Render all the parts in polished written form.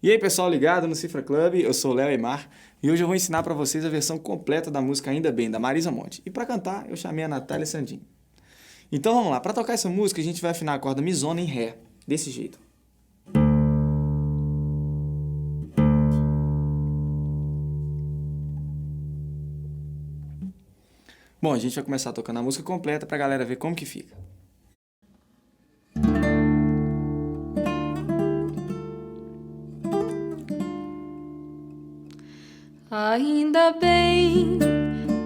E aí pessoal ligado no Cifra Club, eu sou o Léo Aymar e hoje eu vou ensinar para vocês a versão completa da música Ainda Bem, da Marisa Monte. E para cantar eu chamei a Natália Sandin. Então vamos lá, para tocar essa música a gente vai afinar a corda mizona em Ré, desse jeito. Bom, a gente vai começar tocando a música completa para a galera ver como que fica. Ainda bem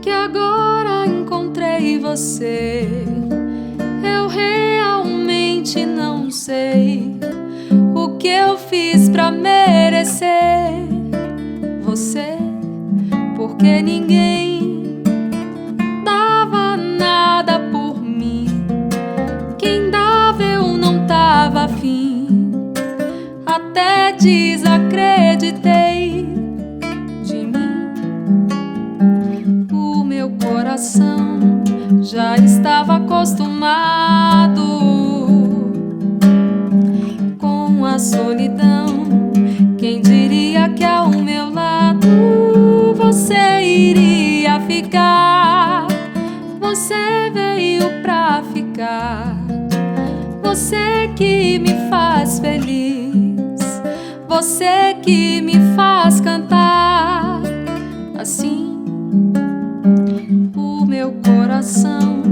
que agora encontrei você. Eu realmente não sei o que eu fiz pra merecer você, porque ninguém dava nada por mim. Quem dava eu não tava afim, até desacreditei. Coração já estava acostumado com a solidão. Quem diria que ao meu lado você iria ficar? Você veio pra ficar. Você que me faz feliz, você que me faz cantar assim. Meu coração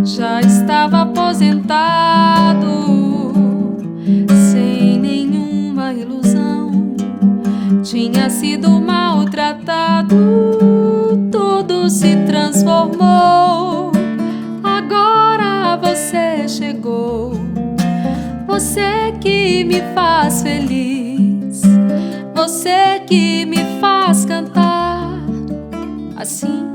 já estava aposentado, sem nenhuma ilusão. Tinha sido maltratado, tudo se transformou. Agora você chegou, você que me faz feliz, você que me faz cantar assim.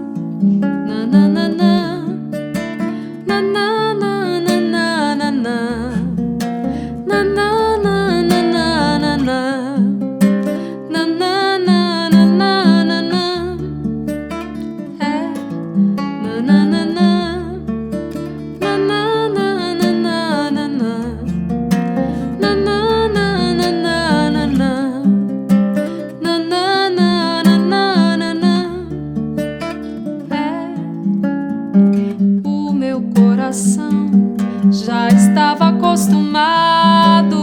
Já estava acostumado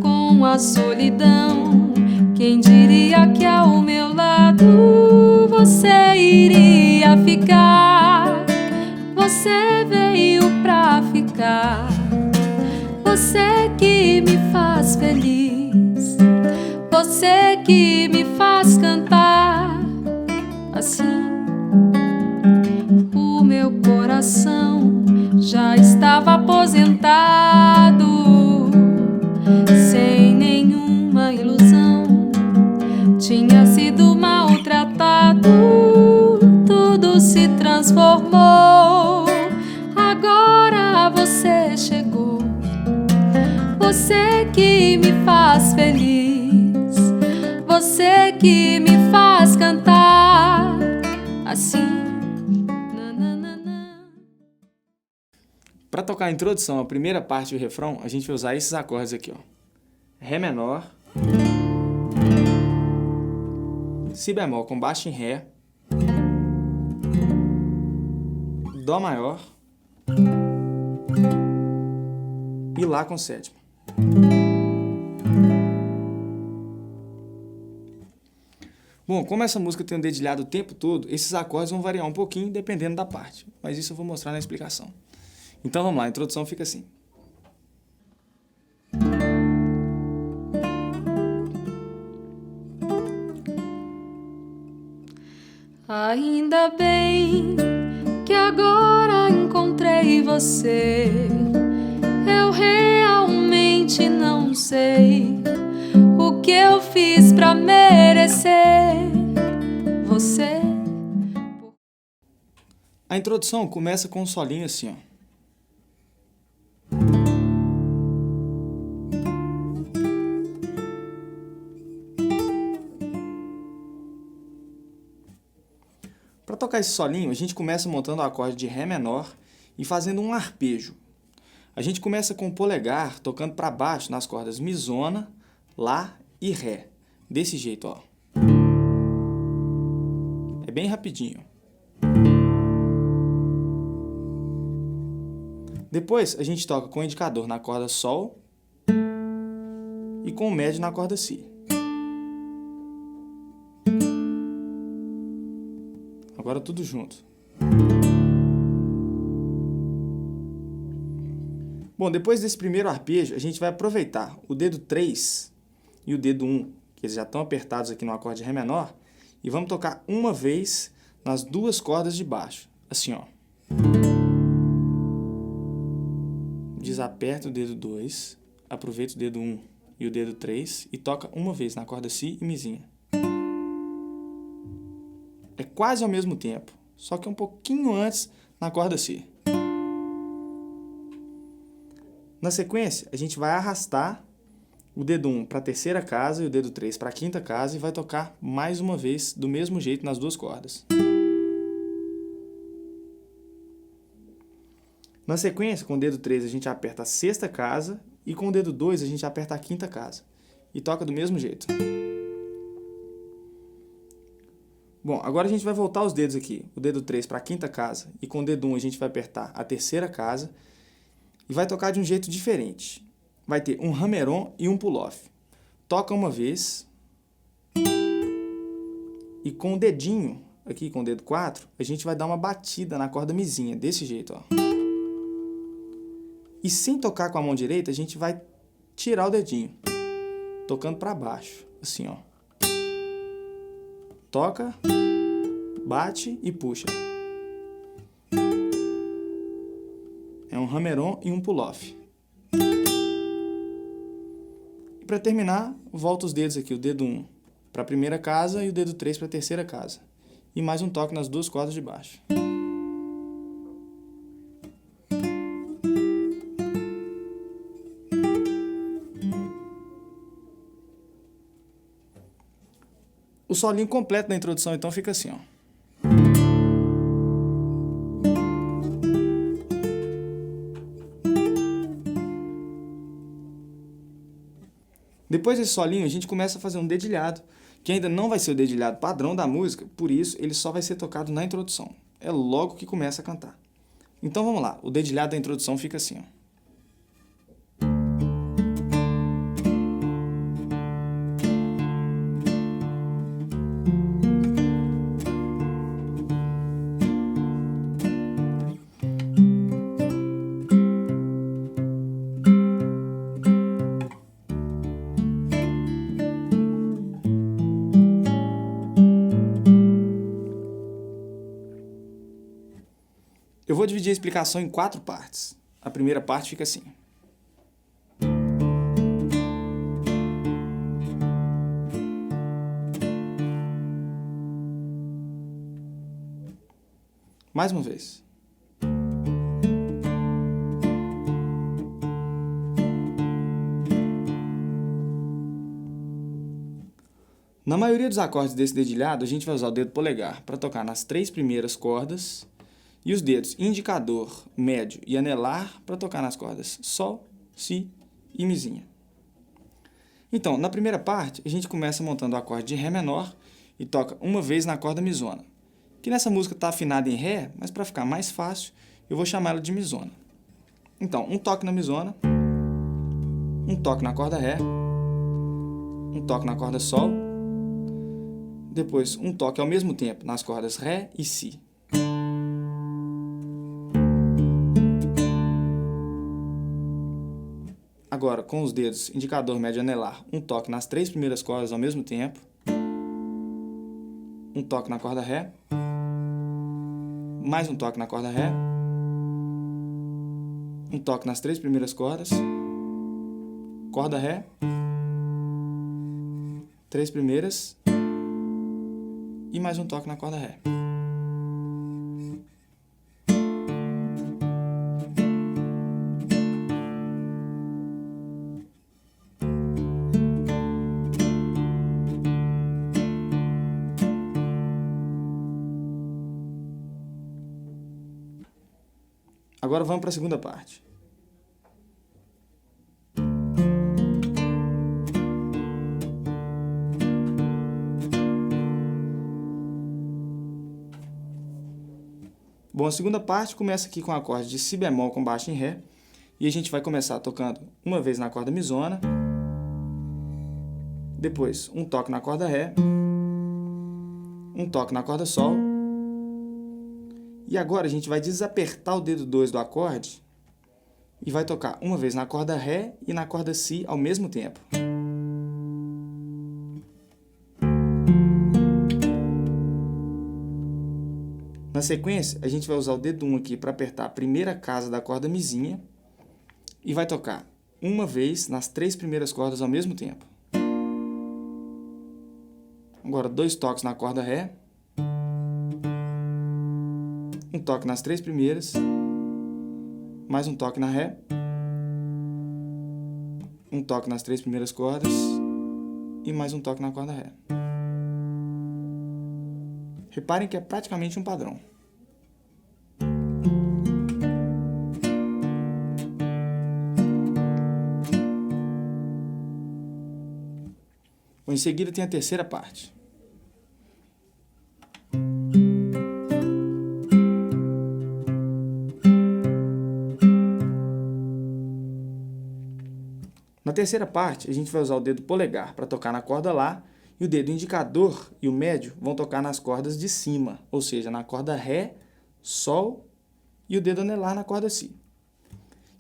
com a solidão. Quem diria que ao meu lado você iria ficar? Você veio pra ficar. Você que me faz feliz, você que me faz cantar assim. Meu coração já estava aposentado, sem nenhuma ilusão. Tinha sido maltratado, tudo se transformou. Agora você chegou, você que me faz feliz, você que me faz cantar assim. Para tocar a introdução, a primeira parte do refrão, a gente vai usar esses acordes aqui, ó. Ré menor, Si bemol com baixo em Ré, Dó maior e Lá com sétima. Bom, como essa música tem um dedilhado o tempo todo, esses acordes vão variar um pouquinho dependendo da parte, mas isso eu vou mostrar na explicação. Então vamos lá, a introdução fica assim. Ainda bem que agora encontrei você. Eu realmente não sei o que eu fiz pra merecer você. A introdução começa com um solinho assim, ó. tocar esse solinho, a gente começa montando o acorde de Ré menor e fazendo um arpejo. A gente começa com o polegar tocando para baixo nas cordas mizona, lá e ré. Desse jeito, ó. É bem rapidinho. Depois a gente toca com o indicador na corda sol e com o médio na corda si. Agora tudo junto. Bom, depois desse primeiro arpejo, a gente vai aproveitar o dedo 3 e o dedo 1, que eles já estão apertados aqui no acorde de Ré menor, e vamos tocar uma vez nas duas cordas de baixo, assim, ó. Desaperta o dedo 2, aproveita o dedo 1 e o dedo 3 e toca uma vez na corda si e mizinha. É quase ao mesmo tempo, só que um pouquinho antes na corda si. Na sequência, a gente vai arrastar o dedo 1 para a terceira casa e o dedo 3 para a quinta casa e vai tocar mais uma vez do mesmo jeito nas duas cordas. Na sequência, com o dedo 3 a gente aperta a sexta casa e com o dedo 2 a gente aperta a quinta casa e toca do mesmo jeito. Bom, agora a gente vai voltar os dedos aqui, o dedo 3 para a quinta casa e com o dedo 1 a gente vai apertar a terceira casa e vai tocar de um jeito diferente. Vai ter um hammer-on e um pull-off. Toca uma vez e com o dedinho, aqui com o dedo 4, a gente vai dar uma batida na corda mizinha, desse jeito, ó. E sem tocar com a mão direita, a gente vai tirar o dedinho, tocando para baixo, assim, ó. Toca, bate e puxa. É um hammer-on e um pull-off. E para terminar, volta os dedos aqui, o dedo 1 para a primeira casa e o dedo 3 para a terceira casa. E mais um toque nas duas cordas de baixo. O solinho completo da introdução, então, fica assim, ó. Depois desse solinho, a gente começa a fazer um dedilhado, que ainda não vai ser o dedilhado padrão da música, por isso ele só vai ser tocado na introdução. É logo que começa a cantar. Então vamos lá, o dedilhado da introdução fica assim, ó. Eu vou dividir a explicação em 4 partes. A primeira parte fica assim. Mais uma vez. Na maioria dos acordes desse dedilhado, a gente vai usar o dedo polegar para tocar nas 3 primeiras cordas e os dedos indicador, médio e anelar para tocar nas cordas sol, si e mizinha. Então, na primeira parte, a gente começa montando o acorde de Ré menor e toca uma vez na corda mizona, que nessa música está afinada em Ré, mas para ficar mais fácil, eu vou chamar ela de mizona. Então, um toque na mizona, um toque na corda Ré, um toque na corda sol, depois um toque ao mesmo tempo nas cordas Ré e Si. Agora, com os dedos indicador, médio e anelar, um toque nas 3 primeiras cordas ao mesmo tempo, um toque na corda Ré, mais um toque na corda Ré, um toque nas 3 primeiras cordas, corda Ré, 3 primeiras e mais um toque na corda Ré. Agora vamos para a segunda parte. Bom, a segunda parte começa aqui com o acorde de Si bemol com baixo em Ré. E a gente vai começar tocando uma vez na corda misona, depois um toque na corda Ré, um toque na corda Sol, e agora a gente vai desapertar o dedo 2 do acorde e vai tocar uma vez na corda Ré e na corda Si ao mesmo tempo. Na sequência, a gente vai usar o dedo 1 aqui para apertar a primeira casa da corda mizinha e vai tocar uma vez nas 3 primeiras cordas ao mesmo tempo. Agora, 2 toques na corda Ré, um toque nas 3 primeiras, mais um toque na Ré, um toque nas 3 primeiras cordas e mais um toque na corda Ré. Reparem que é praticamente um padrão. Em seguida tem a terceira parte. Na terceira parte, a gente vai usar o dedo polegar para tocar na corda Lá, e o dedo indicador e o médio vão tocar nas cordas de cima, ou seja, na corda Ré, Sol e o dedo anelar na corda Si.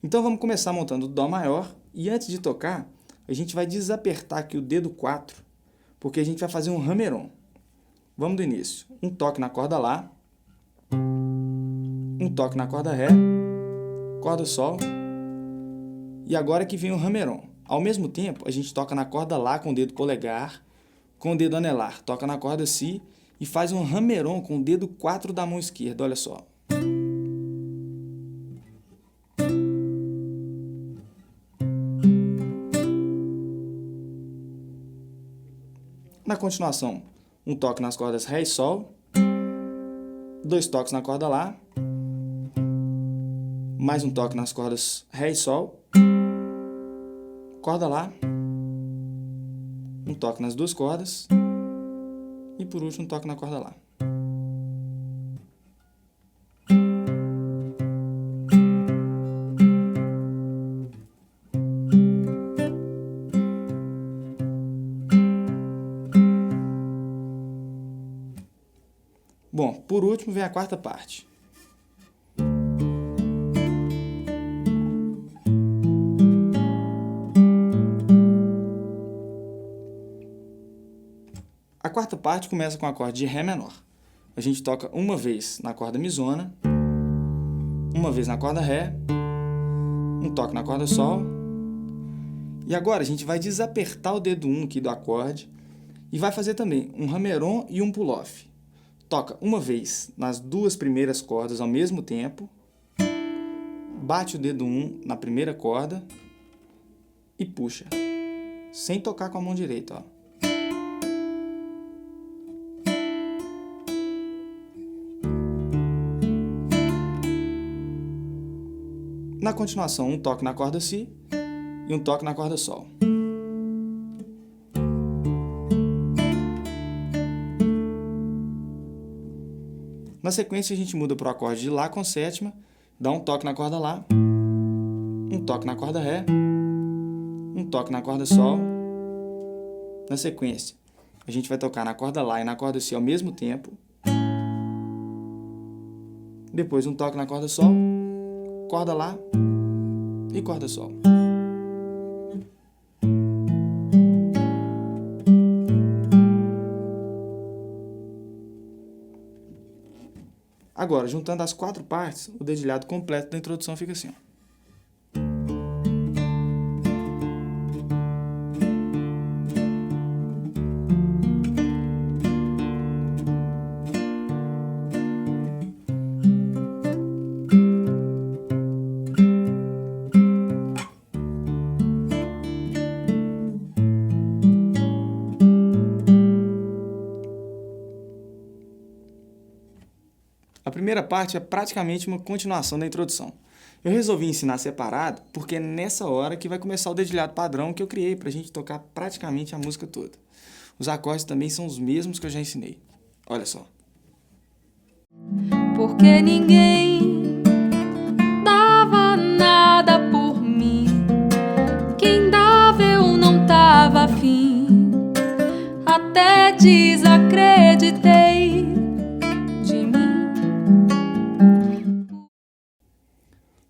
Então vamos começar montando o Dó maior, e antes de tocar, a gente vai desapertar aqui o dedo 4, porque a gente vai fazer um hammer-on. Vamos do início. Um toque na corda Lá, um toque na corda Ré, corda Sol, e agora que vem o hammer-on. Ao mesmo tempo, a gente toca na corda Lá com o dedo polegar, com o dedo anelar, toca na corda Si e faz um hammer-on com o dedo 4 da mão esquerda, olha só. Na continuação, um toque nas cordas Ré e Sol, 2 toques na corda Lá, mais um toque nas cordas Ré e Sol, corda Lá, um toque nas 2 cordas e por último um toque na corda Lá. Bom, por último vem a quarta parte. A quarta parte começa com o acorde de Ré menor. A gente toca uma vez na corda misona, uma vez na corda Ré, um toque na corda Sol, e agora a gente vai desapertar o dedo 1 aqui do acorde e vai fazer também um hammer-on e um pull-off. Toca uma vez nas 2 primeiras cordas ao mesmo tempo, bate o dedo 1 na primeira corda e puxa, sem tocar com a mão direita, ó. Na continuação, um toque na corda Si e um toque na corda Sol. Na sequência, a gente muda para o acorde de Lá com sétima, dá um toque na corda Lá, um toque na corda Ré, um toque na corda Sol. Na sequência, a gente vai tocar na corda Lá e na corda Si ao mesmo tempo. Depois um toque na corda Sol, corda Lá e corda Sol. Agora, juntando as 4 partes, o dedilhado completo da introdução fica assim, ó. A primeira parte é praticamente uma continuação da introdução. Eu resolvi ensinar separado porque é nessa hora que vai começar o dedilhado padrão que eu criei para a gente tocar praticamente a música toda. Os acordes também são os mesmos que eu já ensinei. Olha só. Porque ninguém dava nada por mim. Quem dava eu não tava afim. Até desacreditei de mim.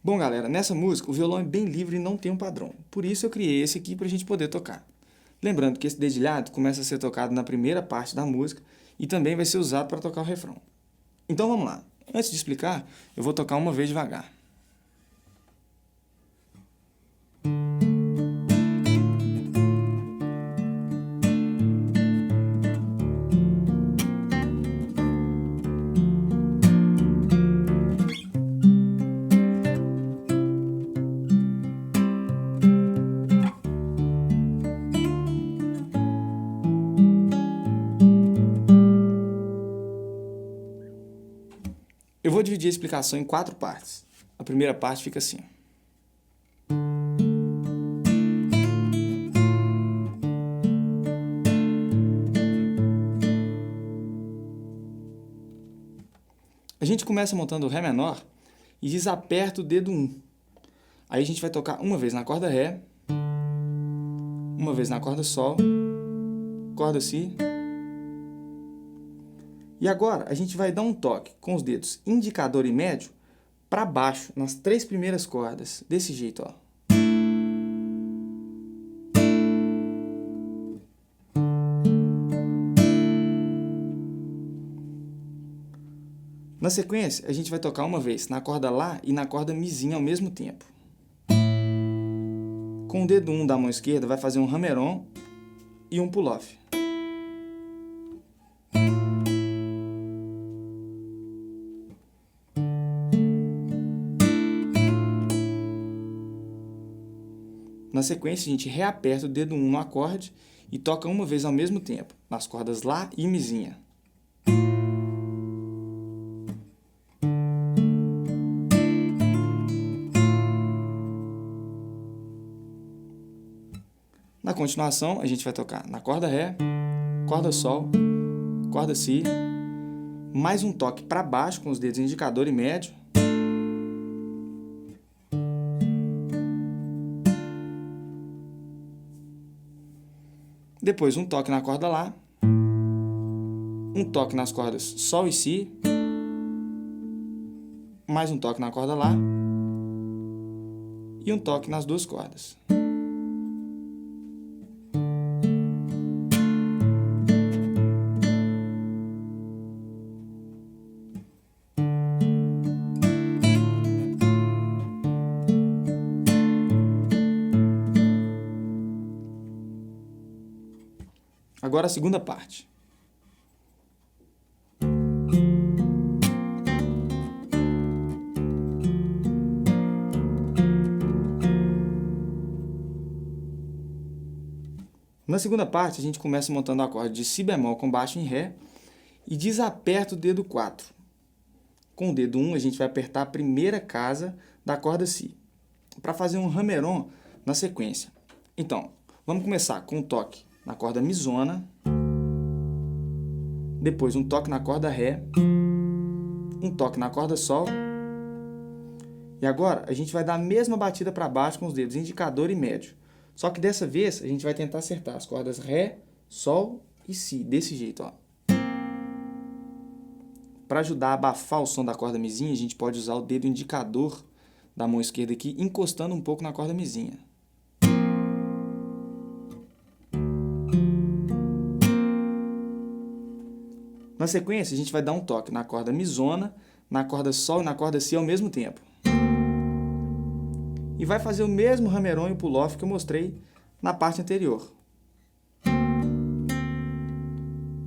Bom, galera, nessa música o violão é bem livre e não tem um padrão. Por isso eu criei esse aqui para a gente poder tocar. Lembrando que esse dedilhado começa a ser tocado na primeira parte da música e também vai ser usado para tocar o refrão. Então vamos lá. Antes de explicar, eu vou tocar uma vez devagar. Eu vou dividir a explicação em 4 partes. A primeira parte fica assim. A gente começa montando o Ré menor e desaperta o dedo 1. Aí a gente vai tocar uma vez na corda Ré, uma vez na corda Sol, corda Si. E agora a gente vai dar um toque com os dedos indicador e médio para baixo, nas 3 primeiras cordas, desse jeito, ó. Na sequência, a gente vai tocar uma vez na corda Lá e na corda Mizinha ao mesmo tempo. Com o dedo 1 da mão esquerda, vai fazer um hammer-on e um pull-off. Na sequência, a gente reaperta o dedo 1 no acorde e toca uma vez ao mesmo tempo, nas cordas Lá e Mizinha. Na continuação, a gente vai tocar na corda Ré, corda Sol, corda Si, mais um toque para baixo com os dedos indicador e médio. Depois um toque na corda Lá, um toque nas cordas Sol e Si, mais um toque na corda Lá e um toque nas 2 cordas. Agora a segunda parte. Na segunda parte, a gente começa montando o acorde de Si bemol com baixo em Ré e desaperta o dedo 4. Com o dedo 1, a gente vai apertar a primeira casa da corda Si, para fazer um hammer-on na sequência. Então, vamos começar com um toque na corda Mizona, depois um toque na corda Ré, um toque na corda Sol, e agora a gente vai dar a mesma batida para baixo com os dedos indicador e médio. Só que dessa vez a gente vai tentar acertar as cordas Ré, Sol e Si, desse jeito, ó. Para ajudar a abafar o som da corda Mizinha, a gente pode usar o dedo indicador da mão esquerda aqui, encostando um pouco na corda Mizinha. Na sequência, a gente vai dar um toque na corda Mizona, na corda Sol e na corda Si ao mesmo tempo. E vai fazer o mesmo hammer-on e pull-off que eu mostrei na parte anterior.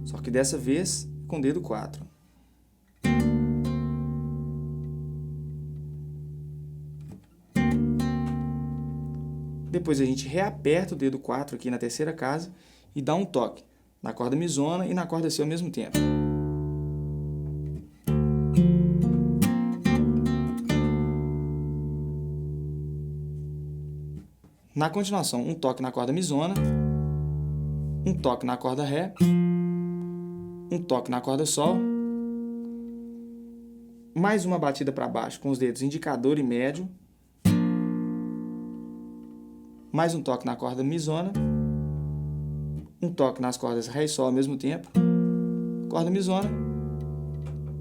Só que dessa vez com o dedo 4. Depois a gente reaperta o dedo 4 aqui na terceira casa e dá um toque na corda Mizona e na corda Si ao mesmo tempo. Na continuação, um toque na corda mizona, um toque na corda ré, um toque na corda sol, mais uma batida para baixo com os dedos indicador e médio, mais um toque na corda mizona, um toque nas cordas ré e sol ao mesmo tempo, corda mizona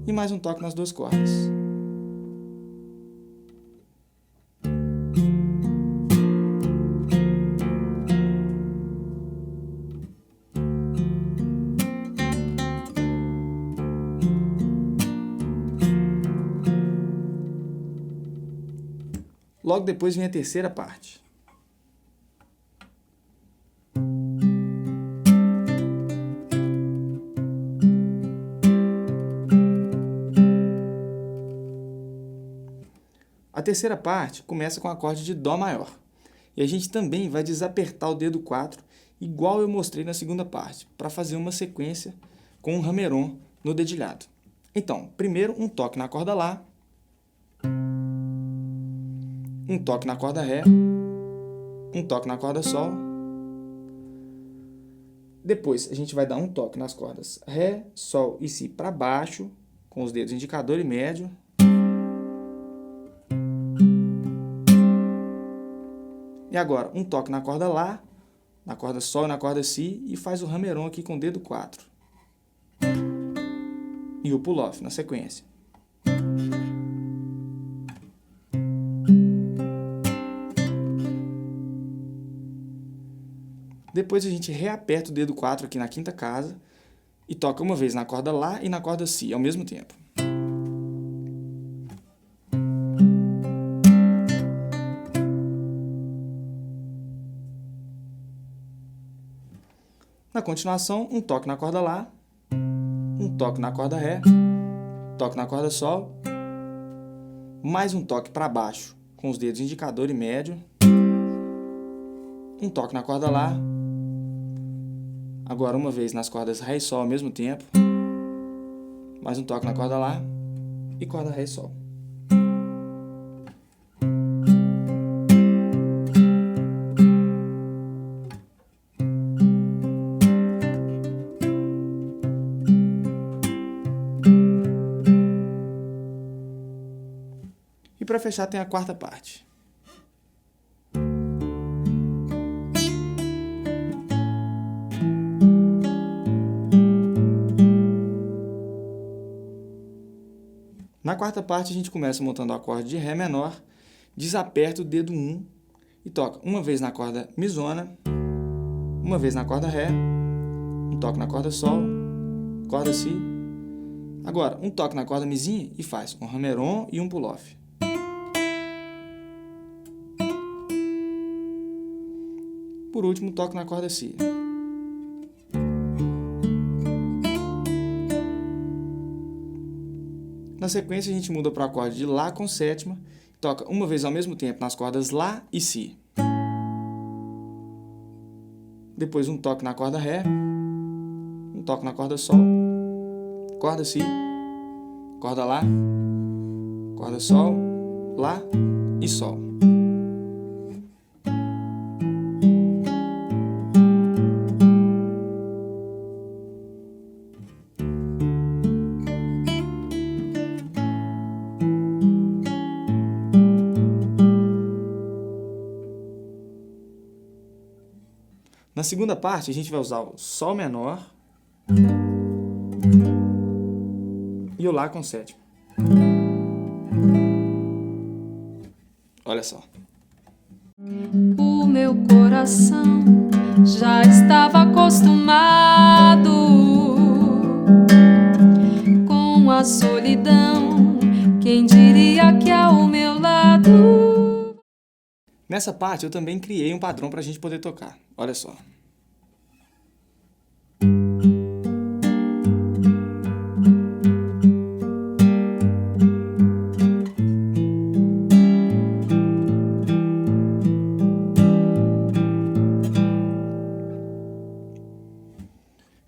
e mais um toque nas duas cordas. Logo depois vem a terceira parte. A terceira parte começa com o acorde de Dó maior. E a gente também vai desapertar o dedo 4, igual eu mostrei na segunda parte, para fazer uma sequência com um hammer-on no dedilhado. Então, primeiro um toque na corda Lá, um toque na corda Ré, um toque na corda Sol. Depois a gente vai dar um toque nas cordas Ré, Sol e Si para baixo, com os dedos indicador e médio. E agora um toque na corda Lá, na corda Sol e na corda Si e faz o hammer-on aqui com o dedo 4. E o pull-off na sequência. Depois a gente reaperta o dedo 4 aqui na quinta casa e toca uma vez na corda Lá e na corda Si ao mesmo tempo. Na continuação, um toque na corda Lá, um toque na corda Ré, toque na corda Sol, mais um toque para baixo com os dedos indicador e médio, um toque na corda Lá, agora uma vez nas cordas Ré e Sol ao mesmo tempo, mais um toque na corda Lá e corda Ré e Sol. E para fechar tem a quarta parte. Na quarta parte a gente começa montando o acorde de Ré menor, desaperta o dedo 1 e toca uma vez na corda mizona, uma vez na corda Ré, um toque na corda Sol, corda Si. Agora, um toque na corda mizinha e faz um hammer-on e um pull-off. Por último, toque na corda Si. Na sequência, a gente muda para o acorde de Lá com sétima, toca uma vez ao mesmo tempo nas cordas Lá e Si. Depois um toque na corda Ré, um toque na corda Sol, corda Si, corda Lá, corda Sol, Lá e Sol. Na segunda parte, a gente vai usar o Sol menor e o Lá com sétima. Olha só. O meu coração já estava acostumado com a solidão. Quem diria que ao meu lado. Nessa parte, eu também criei um padrão para a gente poder tocar. Olha só.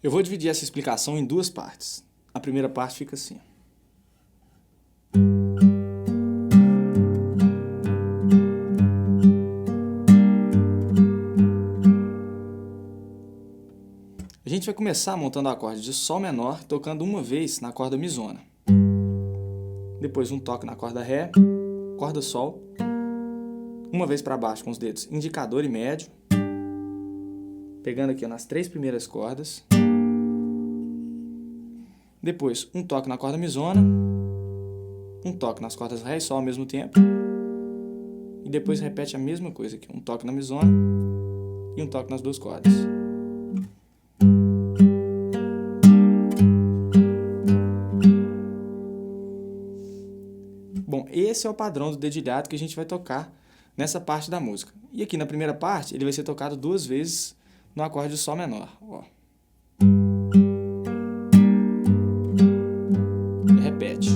Eu vou dividir essa explicação em duas partes. A primeira parte fica assim. gente vai começar montando o acorde de Sol menor, tocando uma vez na corda misona. Depois um toque na corda Ré, corda Sol, uma vez para baixo com os dedos indicador e médio, pegando aqui nas 3 primeiras cordas. Depois um toque na corda misona, um toque nas cordas Ré e Sol ao mesmo tempo. E depois repete a mesma coisa aqui, um toque na misona e um toque nas 2 cordas. Bom, esse é o padrão do dedilhado que a gente vai tocar nessa parte da música. E aqui na primeira parte, ele vai ser tocado 2 vezes no acorde de Sol menor. Ó. E repete.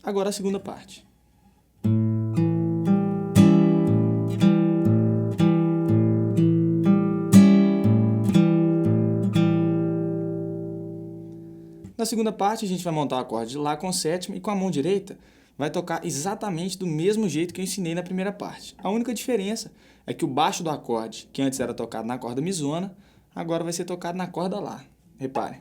Agora a segunda parte. Na segunda parte, a gente vai montar o acorde de Lá com sétima e com a mão direita vai tocar exatamente do mesmo jeito que eu ensinei na primeira parte. A única diferença é que o baixo do acorde, que antes era tocado na corda misona, agora vai ser tocado na corda Lá. Reparem.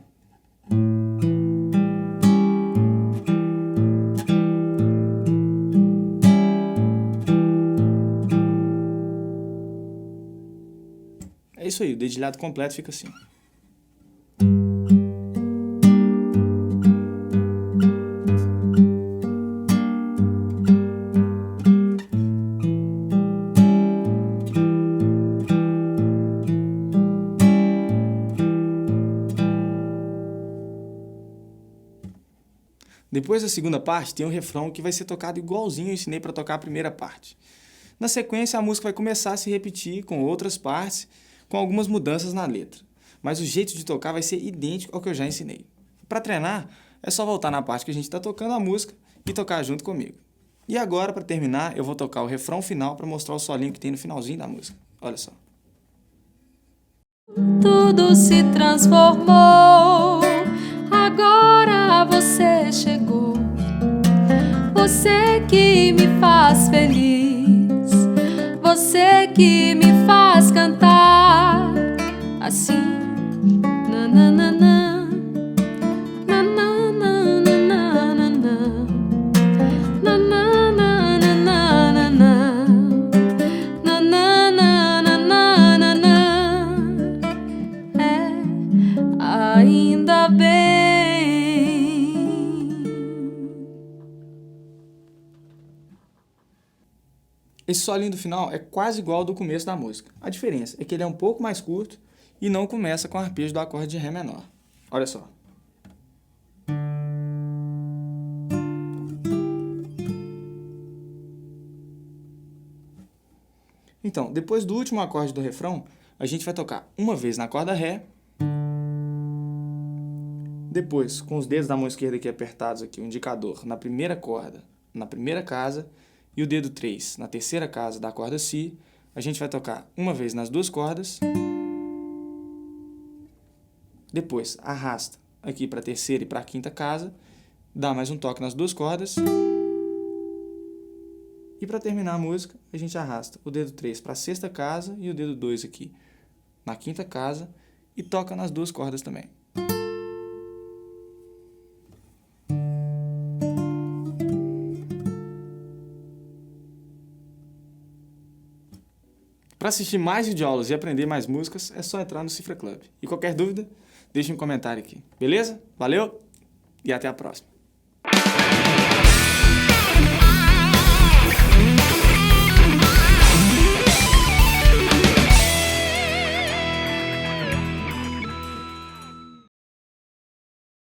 É isso aí, o dedilhado completo fica assim. Depois da segunda parte, tem o refrão que vai ser tocado igualzinho eu ensinei para tocar a primeira parte. Na sequência, a música vai começar a se repetir com outras partes, com algumas mudanças na letra. Mas o jeito de tocar vai ser idêntico ao que eu já ensinei. Para treinar, é só voltar na parte que a gente está tocando a música e tocar junto comigo. E agora, para terminar, eu vou tocar o refrão final para mostrar o solinho que tem no finalzinho da música. Olha só. Tudo se transformou, agora você chegou. Você que me faz feliz, você que me faz cantar assim. Nananana, nananana, nananana, nananana, nananana. Ainda bem. Esse solinho do final é quase igual ao do começo da música. A diferença é que ele é um pouco mais curto e não começa com o arpejo do acorde de Ré menor. Olha só. Então, depois do último acorde do refrão, a gente vai tocar uma vez na corda Ré. Depois, com os dedos da mão esquerda aqui apertados, aqui, o indicador na primeira corda, na primeira casa, e o dedo 3 na terceira casa da corda Si, a gente vai tocar uma vez nas 2 cordas. Depois, arrasta aqui para a terceira e para a quinta casa, dá mais um toque nas 2 cordas. E para terminar a música, a gente arrasta o dedo 3 para a sexta casa e o dedo 2 aqui na quinta casa e toca nas 2 cordas também. Para assistir mais videoaulas e aprender mais músicas, é só entrar no Cifra Club. E qualquer dúvida, deixe um comentário aqui. Beleza? Valeu e até a próxima!